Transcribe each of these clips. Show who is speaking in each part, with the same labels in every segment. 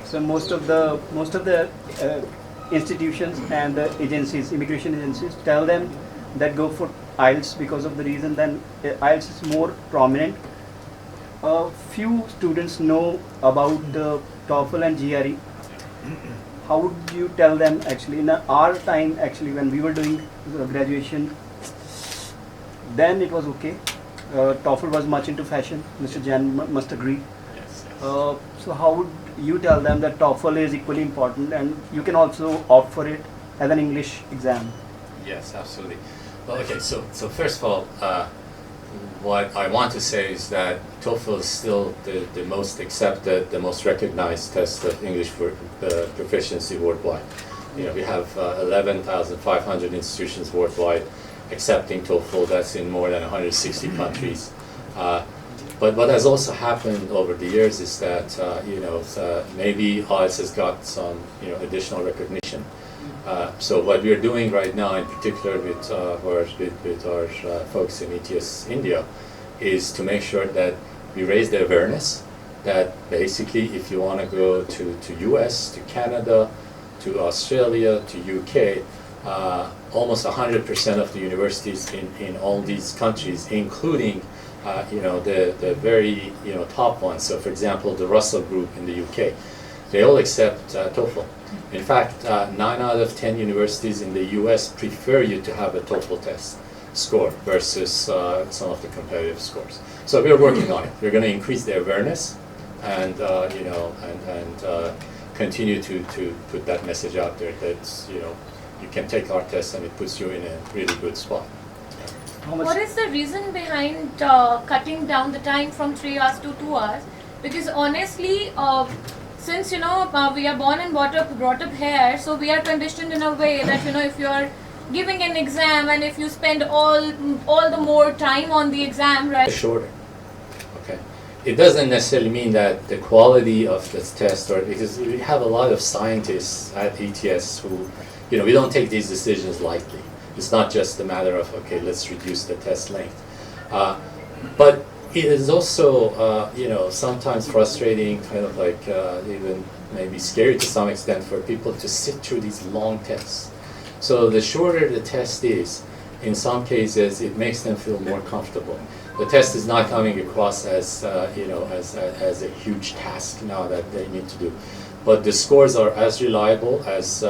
Speaker 1: So most of the institutions and the agencies, immigration agencies, tell them that go for IELTS because of the reason then IELTS is more prominent. Few students know about the TOEFL and GRE. How would you tell them actually in our time actually when we were doing graduation, then it was okay. TOEFL was much into fashion. Mr. Jan must agree.
Speaker 2: Yes.
Speaker 1: So how would you tell them that TOEFL is equally important and you can also opt for it as an English exam?
Speaker 2: Yes, absolutely. Well, okay. So first of all, what I want to say is that TOEFL is still the most accepted, the most recognized test of English for proficiency worldwide. You know, we have 11,500 institutions worldwide accepting TOEFL. That's in more than 160 countries. But what has also happened over the years is that maybe IELTS has got some additional recognition. So what we are doing right now, in particular with our folks in ETS India, is to make sure that we raise the awareness that basically if you want to go to US, to Canada, to Australia, to UK, almost 100% of the universities in all these countries, including the very top ones. So for example, the Russell Group in the UK, they all accept TOEFL. In fact, 9 out of 10 universities in the US prefer you to have a TOEFL test score versus some of the competitive scores. So we're working on it. We're going to increase the awareness and continue to put that message out there that you can take our test and it puts you in a really good spot.
Speaker 3: What is the reason behind cutting down the time from 3 hours to 2 hours? Because honestly, since we are born and brought up here, so we are conditioned in a way that if you are giving an exam and if you spend all the more time on the exam, right?
Speaker 2: Shorter. Okay. It doesn't necessarily mean that the quality of the test, or because we have a lot of scientists at ETS who, we don't take these decisions lightly. It's not just a matter of okay, let's reduce the test length, but it is also, sometimes frustrating, kind of like even maybe scary to some extent for people to sit through these long tests. So the shorter the test is, in some cases, it makes them feel more comfortable. The test is not coming across as, as a huge task now that they need to do. But the scores are as reliable as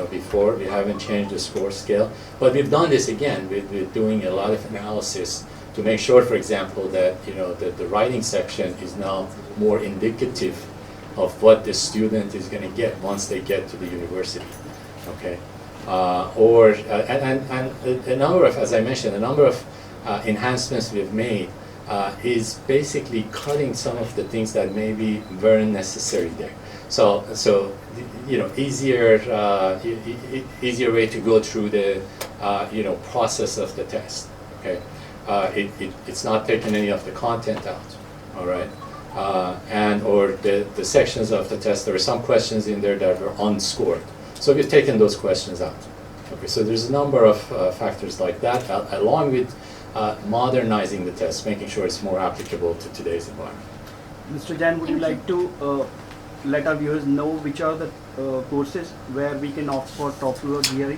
Speaker 2: before. We haven't changed the score scale, but we've done this again with doing a lot of analysis to make sure, for example, that that the writing section is now more indicative of what the student is going to get once they get to the university. Okay, and a number of, as I mentioned, a number of enhancements we've made is basically cutting some of the things that maybe weren't necessary there. So easier way to go through the process of the test. Okay. It's not taking any of the content out, all right, or the sections of the test. There are some questions in there that were unscored, so we've taken those questions out. Okay, so there's a number of factors like that, along with modernizing the test, making sure it's more applicable to today's environment.
Speaker 1: Mr. Jan, would you like to let our viewers know which are the courses where we can opt for TOEFL or GRE?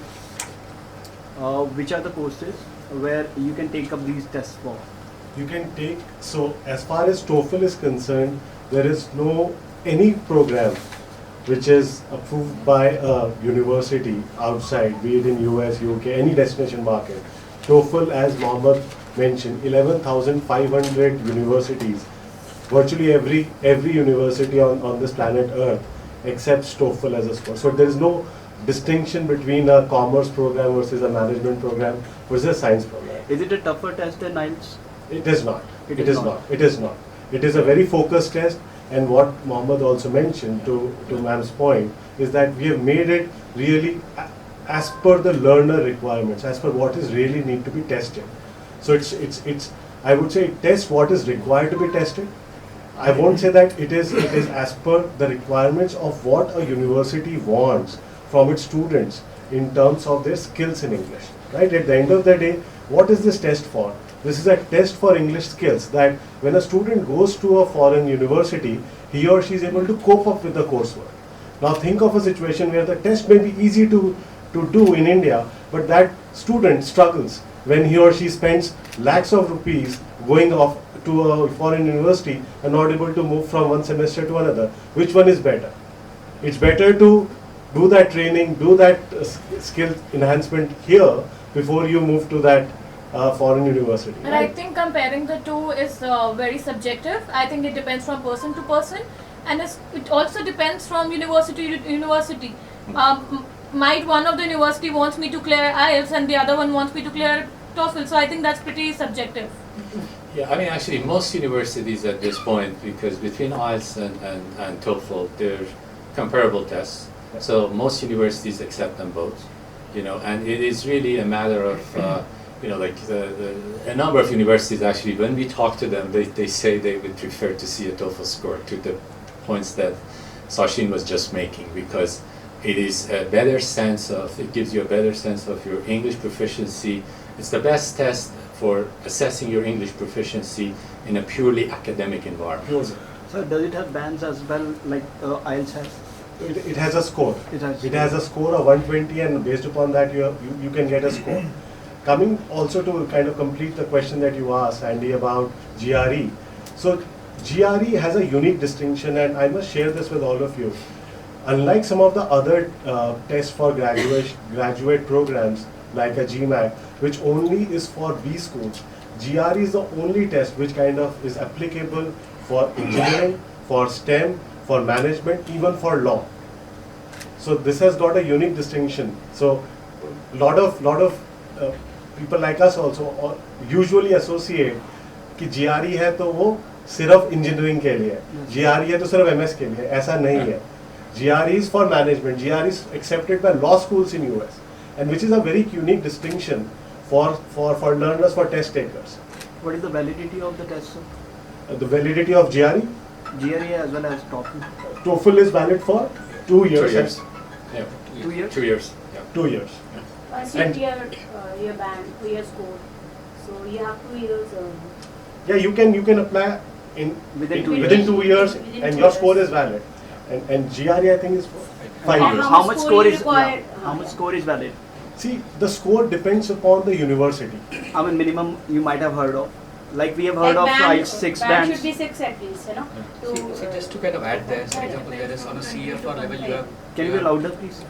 Speaker 1: Which are the courses where you can take up these tests for?
Speaker 4: You can take, so as far as TOEFL is concerned, there is any program which is approved by a university outside, be it in US, UK, any destination market. TOEFL, as Mohammed mentioned, 11,500 universities, virtually every university on this planet Earth accepts TOEFL as a score. So there is no distinction between a commerce program versus a management program versus a science program.
Speaker 1: Is it a tougher test than IELTS?
Speaker 4: It is not. It is not. It is a very focused test, and what Mohammed also mentioned to ma'am's point is that we have made it really as per the learner requirements, as per what is really need to be tested. So it's I would say it tests what is required to be tested. I won't say that it is as per the requirements of what a university wants from its students in terms of their skills in English, right? At the end of the day, what is this test for? This is a test for English skills, that when a student goes to a foreign university, he or she is able to cope up with the coursework. Now think of a situation where the test may be easy to do in India, but that student struggles when he or she spends lakhs of rupees going off to a foreign university and not able to move from one semester to another. Which one is better? It's better to do that training, do that skill enhancement here before you move to that foreign university.
Speaker 3: And I think comparing the two is very subjective. I think it depends from person to person, and it also depends from university to university. Might one of the university wants me to clear IELTS and the other one wants me to clear TOEFL. So I think that's pretty subjective.
Speaker 2: Yeah, I mean, actually, most universities at this point, because between IELTS and TOEFL, they're comparable tests. So most universities accept them both, you know, and it is really a matter of, you know, like a number of universities actually, when we talk to them, they say they would prefer to see a TOEFL score, to the points that Sachin was just making, because it is a better sense of, it gives you a better sense of your English proficiency. It's the best test for assessing your English proficiency in a purely academic environment.
Speaker 1: So does it have bands as well, like IELTS has?
Speaker 4: It has a score.
Speaker 1: It
Speaker 4: has a score of 120, and based upon that you can get a score. Coming also to kind of complete the question that you asked, Andy, about GRE. So GRE has a unique distinction, and I must share this with all of you. Unlike some of the other tests for graduate programs like a GMAT, which only is for B schools, GRE is the only test which kind of is applicable for engineering, for STEM, for management, even for law. So this has got a unique distinction. So lot of people like us also usually associate कि GRE है तो वो सिर्फ engineering के लिए है, GRE है तो सिर्फ MS के लिए, ऐसा नहीं है. GRE is for management. GRE is accepted by law schools in US, and which is a very unique distinction for learners, for test takers.
Speaker 1: What is the validity of the test, sir?
Speaker 4: The validity of GRE?
Speaker 1: GRE as well as TOEFL.
Speaker 4: TOEFL is valid for 2 years.
Speaker 2: 2 years. Yeah.
Speaker 1: 2 years?
Speaker 2: 2 years. Yeah.
Speaker 4: 2 years.
Speaker 5: Once
Speaker 4: And-
Speaker 5: you clear your band, 2 years score, so you have 2 years.
Speaker 4: Yeah, you can apply
Speaker 1: Within 2
Speaker 4: within
Speaker 1: years.
Speaker 4: 2 years,
Speaker 5: Within
Speaker 4: and
Speaker 5: 2
Speaker 4: your
Speaker 5: years.
Speaker 4: score is valid. And GRE I think is for 5
Speaker 5: And
Speaker 4: years.
Speaker 1: How much score is
Speaker 5: required?
Speaker 1: how much score is valid?
Speaker 4: See, the score depends upon the university.
Speaker 1: I mean, minimum you might have heard of. Like we have heard
Speaker 5: Like
Speaker 1: of
Speaker 5: band,
Speaker 1: IELTS 6
Speaker 5: band
Speaker 1: bands.
Speaker 5: should be 6 at least, you know.
Speaker 6: See, just to kind of add there, for example, there is on a CFR level you have.
Speaker 1: Can you be louder, please?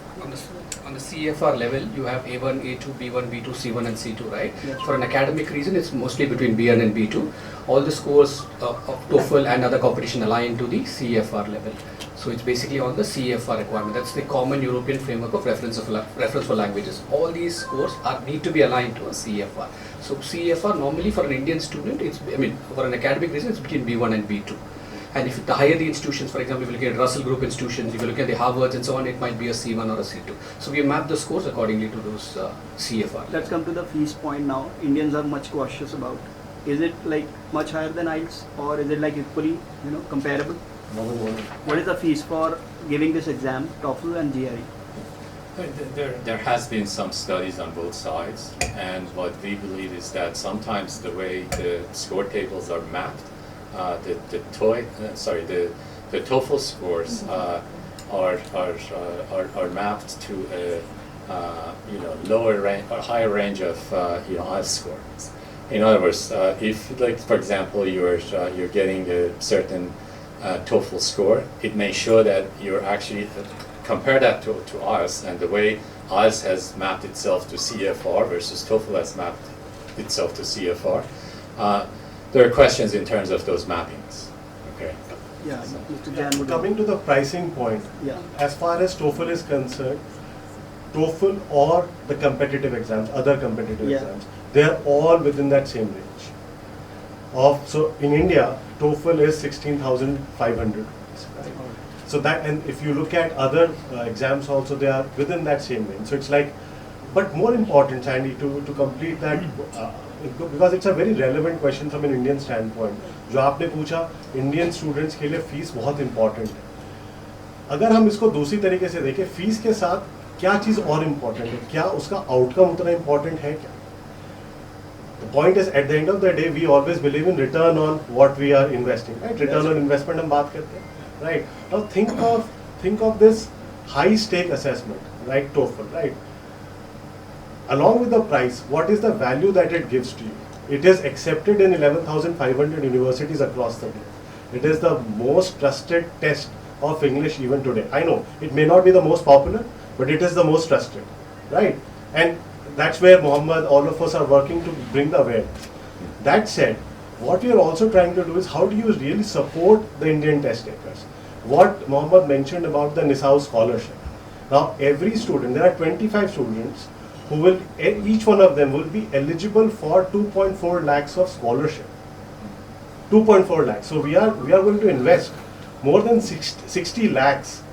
Speaker 6: On the CFR level, you have A1, A2, B1, B2, C1, and C2, right?
Speaker 1: Yes.
Speaker 6: For an academic reason, it's mostly between B1 and B2. All the scores of TOEFL and other competition align to the CFR level. So it's basically on the CFR requirement. That's the common European framework of reference for languages. All these scores need to be aligned to a CFR. So CFR normally for an Indian student, for an academic reason, it's between B1 and B2. And if the higher the institutions, for example, if you look at Russell Group institutions, if you look at the Harvards and so on, it might be a C1 or a C2. So we map the scores accordingly to those CFR.
Speaker 1: Let's come to the fees point now. Indians are much cautious about. Is it like much higher than IELTS, or is it like equally, comparable? What is the fees for giving this exam, TOEFL and GRE?
Speaker 2: There has been some studies on both sides, and what we believe is that sometimes the way the score tables are mapped, the TOEFL scores are mapped to a lower range or higher range of IELTS scores. In other words, if, like, for example, you're getting a certain TOEFL score, it may show that you're actually compare that to IELTS, and the way IELTS has mapped itself to CFR versus TOEFL has mapped itself to CFR. There are questions in terms of those mappings. Okay.
Speaker 1: Yeah, Mr. Jan would
Speaker 4: Coming to the pricing point,
Speaker 1: Yeah.
Speaker 4: as far as TOEFL is concerned, TOEFL or the competitive exams, other competitive
Speaker 1: Yeah.
Speaker 4: exams, they are all within that same range. So in India, TOEFL is 16,500 rupees. Right? So that, and if you look at other exams also, they are within that same range. So it's like, but more important, Sandy, to complete that, because it's a very relevant question from an Indian standpoint. जो आपने पूछा, Indian students के लिए fees बहुत important है. अगर हम इसको दूसरी तरीके से देखें, फीस के साथ क्या चीज़ और important है? क्या उसका outcome उतना important है क्या? The point is, at the end of the day, we always believe in return on what we are investing. Right? Return on investment हम बात करते हैं. Right? Now think of this high stake assessment like TOEFL, right? Along with the price, what is the value that it gives to you? It is accepted in 11,500 universities across the globe. It is the most trusted test of English even today. I know it may not be the most popular, but it is the most trusted, right? And that's where Mohammed, all of us are working to bring the awareness. That said, what we are also trying to do is how do you really support the Indian test takers? What Mohammed mentioned about the NISAO scholarship. Now, every student, there are 25 students who will, each one of them will be eligible for 2.4 lakhs of scholarship. 2.4 lakhs. So we are going to invest more than 60 lakhs,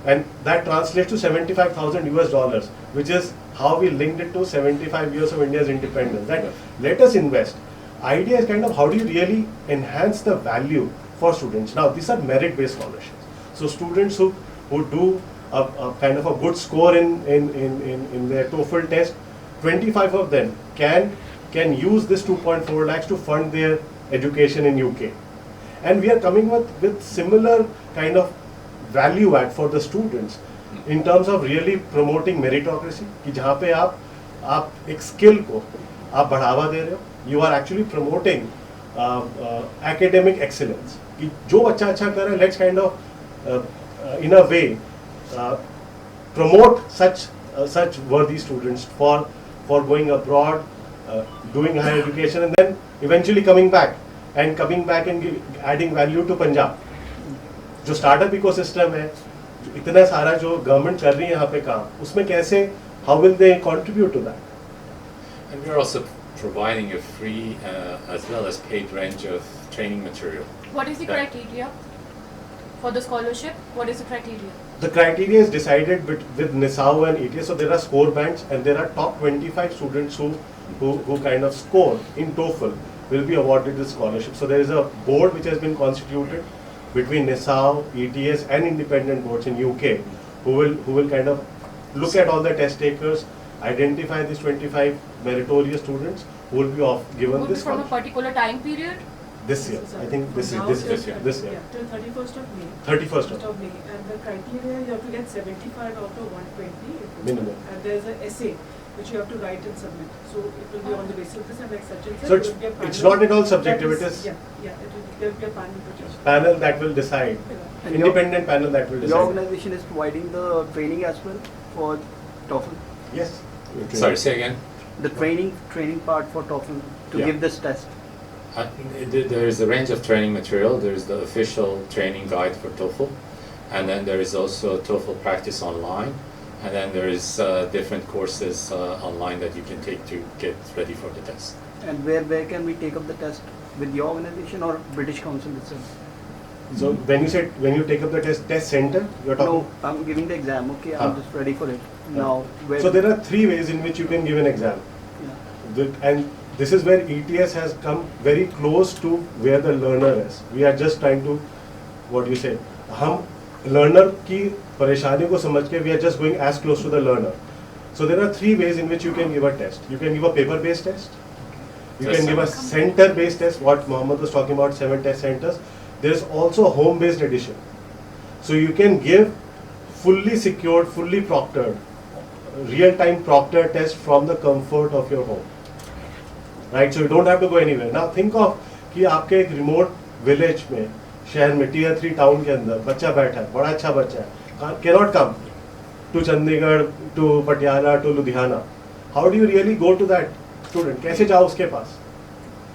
Speaker 4: and that translates to 75,000 US dollars, which is how we linked it to 75 years of India's independence. That let us invest. Idea is kind of how do you really enhance the value for students. Now these are merit-based scholarships. So students who do a kind of a good score in their TOEFL test, 25 of them can use this 2.4 lakhs to fund their education in UK. And we are coming with similar kind of value add for the students in terms of really promoting meritocracy, कि जहाँ पे आप एक skill को आप बढ़ावा दे रहे हो, you are actually promoting academic excellence. कि जो बच्चा अच्छा कर रहा है, let's kind of in a way promote such worthy students for going abroad, doing higher education, and then eventually coming back and adding value to Punjab. जो startup ecosystem है, इतना सारा जो government कर रही है यहाँ पे काम, उसमें कैसे, how will they contribute to that?
Speaker 2: And we're also providing a free as well as paid range of training material.
Speaker 3: What is the criteria for the scholarship? What is the criteria?
Speaker 4: The criteria is decided with NISAO and ETS. So there are score bands, and there are top 25 students who kind of score in TOEFL will be awarded the scholarship. So there is a board which has been constituted between NISAO, ETS, and independent boards in UK who will kind of look at all the test takers, identify these 25 meritorious students who will be given
Speaker 3: Would
Speaker 4: this
Speaker 3: be from a
Speaker 4: scholarship.
Speaker 3: particular time period?
Speaker 4: This year, I think this year.
Speaker 7: Yeah,
Speaker 4: This year.
Speaker 7: till 31st of May.
Speaker 4: 31st
Speaker 7: of May. And the criteria, you have to get 75 out of 120.
Speaker 4: Minimum.
Speaker 7: And there's an essay which you have to write and submit. So it will be on the basis of this, and like Sachin said,
Speaker 4: So
Speaker 7: there will be a panel
Speaker 4: it's not at all subjective.
Speaker 7: that
Speaker 4: It is
Speaker 7: Yeah, there will be a panel to judge.
Speaker 4: panel that will decide.
Speaker 7: Yeah.
Speaker 1: And
Speaker 4: Independent panel that will
Speaker 1: Your
Speaker 4: decide.
Speaker 1: organization is providing the training as well for TOEFL.
Speaker 4: Yes.
Speaker 2: Sorry, say again.
Speaker 1: The training part for TOEFL to
Speaker 2: Yeah.
Speaker 1: give this test.
Speaker 2: There is a range of training material. There is the official training guide for TOEFL, and then there is also TOEFL practice online, and then there is different courses online that you can take to get ready for the test.
Speaker 1: And where can we take up the test? With your organization or British Council itself?
Speaker 4: So when you take up the test center, you're talking.
Speaker 1: No, I'm giving the exam. Okay, I'm just ready for it. Now, where?
Speaker 4: So there are 3 ways in which you can give an exam.
Speaker 1: Yeah.
Speaker 4: And this is where ETS has come very close to where the learner is. We are just trying to, what you say, हम learner की परेशानी को समझ के we are just going as close to the learner. So there are 3 ways in which you can give a test. You can give a paper-based test. You can give a center-based test, what Mohammed was talking about, 7 test centers. There is also a home-based edition. So you can give fully secured, fully proctored, real-time proctored test from the comfort of your home. Right, so you don't have to go anywhere. Now think of कि आपके एक remote village में, शहर में, tier 3 town के अंदर बच्चा बैठा है, बड़ा अच्छा बच्चा है, cannot come to Chandigarh, to Patiala, to Ludhiana. How do you really go to that student? कैसे जाओ उसके पास?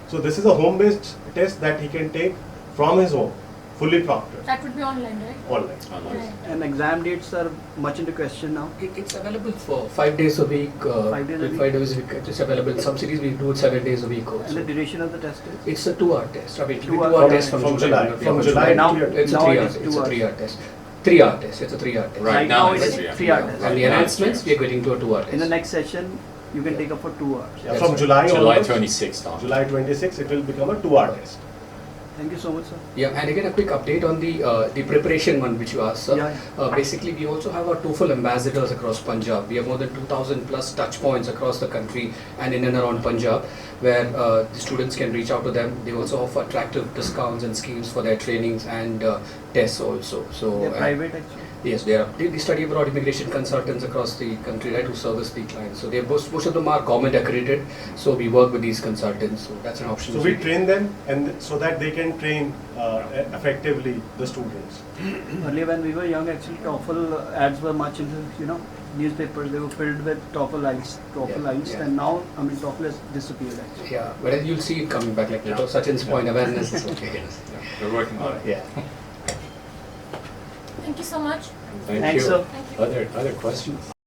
Speaker 4: So this is a home-based test that he can take from his home, fully proctored,
Speaker 3: That would be online, right?
Speaker 4: online.
Speaker 2: Online.
Speaker 1: And exam dates are much into question now.
Speaker 6: It's available for 5 days a week.
Speaker 1: 5 days a week?
Speaker 6: 5 days a week. It's available. Some cities we do it 7 days a week
Speaker 1: And the
Speaker 6: also.
Speaker 1: duration of the test is?
Speaker 6: It's a 2-hour test. I mean,
Speaker 1: 2
Speaker 6: we do
Speaker 1: hour
Speaker 6: our
Speaker 1: test
Speaker 6: test
Speaker 4: from
Speaker 6: from
Speaker 4: July.
Speaker 6: Yeah,
Speaker 4: From July
Speaker 1: Now-
Speaker 6: It's a
Speaker 1: now
Speaker 6: 3
Speaker 1: it
Speaker 6: hours.
Speaker 1: is
Speaker 6: It's
Speaker 1: 2
Speaker 6: a
Speaker 1: hours.
Speaker 6: 3-hour test. 3-hour test. It's a 3-hour test.
Speaker 2: Right now
Speaker 1: it
Speaker 2: it's
Speaker 1: is
Speaker 2: 3
Speaker 1: 3 hours.
Speaker 6: And the enhancements we are getting to a 2-hour test.
Speaker 1: In the next session, you can take up for 2 hours.
Speaker 4: Yeah, from July
Speaker 2: July
Speaker 4: onwards,
Speaker 2: 26th on.
Speaker 4: July 26, it will become a 2-hour test.
Speaker 1: Thank you so much, sir.
Speaker 6: Yeah, and again a quick update on the preparation one which you asked, sir.
Speaker 1: Yeah.
Speaker 6: Basically, we also have our TOEFL ambassadors across Punjab. We have more than 2,000 plus touch points across the country and in and around Punjab. where the students can reach out to them. They also offer attractive discounts and schemes for their trainings and tests also. So
Speaker 1: They're private actually.
Speaker 6: yes, they study abroad immigration consultants across the country, right, who service the clients. So they most of them are government accredited. So we work with these consultants. So that's an option.
Speaker 4: So we train them, and so that they can train effectively the students.
Speaker 1: Earlier when we were young, actually TOEFL ads were much in the newspapers. They were filled with TOEFL IELTS,
Speaker 6: Yeah.
Speaker 1: and now TOEFL has disappeared actually.
Speaker 6: Yeah, but you'll see it coming back, like
Speaker 2: Yeah.
Speaker 6: Sachin's point, awareness is okay.
Speaker 2: Yes, yeah, we're working on it.
Speaker 6: Yeah.
Speaker 3: Thank you so much.
Speaker 2: Thank
Speaker 1: Thanks,
Speaker 2: you.
Speaker 1: sir.
Speaker 3: Thank you.
Speaker 2: Other questions?